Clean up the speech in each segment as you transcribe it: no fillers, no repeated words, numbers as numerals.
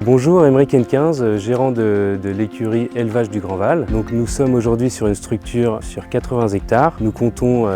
Bonjour, Aymeric Henquins, gérant de l'écurie élevage du Grand Val. Donc, nous sommes aujourd'hui sur une structure sur 80 hectares. Nous comptons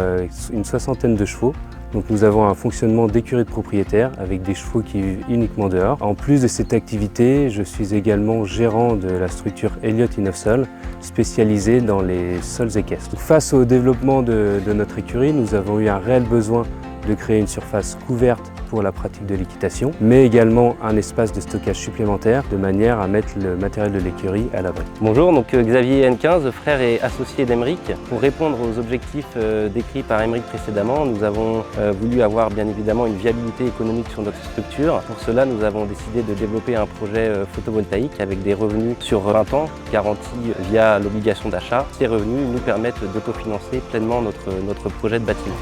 une soixantaine de chevaux. Donc, nous avons un fonctionnement d'écurie de propriétaires avec des chevaux qui vivent uniquement dehors. En plus de cette activité, je suis également gérant de la structure Elliott Innovsol, spécialisée dans les sols équestres. Face au développement de notre écurie, nous avons eu un réel besoin de créer une surface couverte pour la pratique de l'équitation, mais également un espace de stockage supplémentaire de manière à mettre le matériel de l'écurie à l'abri. Bonjour, donc Xavier Henquins, frère et associé d'Aymeric. Pour répondre aux objectifs décrits par Aymeric précédemment, nous avons voulu avoir bien évidemment une viabilité économique sur notre structure. Pour cela, nous avons décidé de développer un projet photovoltaïque avec des revenus sur 20 ans, garantis via l'obligation d'achat. Ces revenus nous permettent d'autofinancer pleinement notre projet de bâtiment.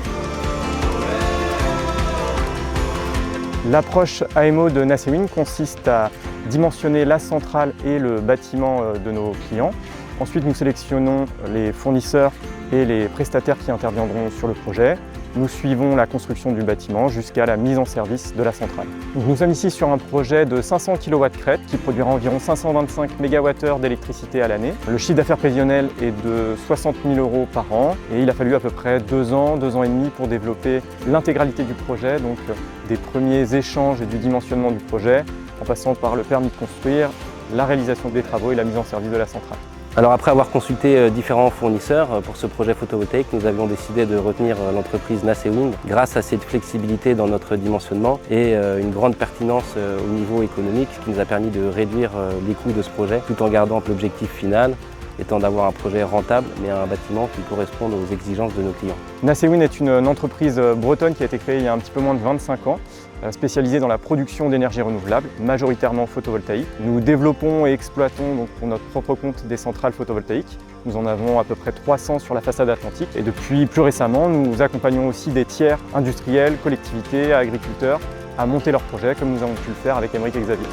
L'approche AMO de Nasewin consiste à dimensionner la centrale et le bâtiment de nos clients. Ensuite, nous sélectionnons les fournisseurs et les prestataires qui interviendront sur le projet. Nous suivons la construction du bâtiment jusqu'à la mise en service de la centrale. Nous sommes ici sur un projet de 500 kW crête qui produira environ 525 MWh d'électricité à l'année. Le chiffre d'affaires prévisionnel est de 60 000 € par an et il a fallu à peu près 2 ans et demi pour développer l'intégralité du projet, donc des premiers échanges et du dimensionnement du projet, en passant par le permis de construire, la réalisation des travaux et la mise en service de la centrale. Alors après avoir consulté différents fournisseurs pour ce projet photovoltaïque, nous avions décidé de retenir l'entreprise Nasewin grâce à cette flexibilité dans notre dimensionnement et une grande pertinence au niveau économique, ce qui nous a permis de réduire les coûts de ce projet tout en gardant l'objectif final étant d'avoir un projet rentable mais un bâtiment qui corresponde aux exigences de nos clients. Nasewin est une entreprise bretonne qui a été créée il y a un petit peu moins de 25 ans, spécialisée dans la production d'énergie renouvelable, majoritairement photovoltaïque. Nous développons et exploitons donc pour notre propre compte des centrales photovoltaïques. Nous en avons à peu près 300 sur la façade atlantique et depuis plus récemment, nous accompagnons aussi des tiers industriels, collectivités, agriculteurs à monter leurs projets comme nous avons pu le faire avec Aymeric et Xavier.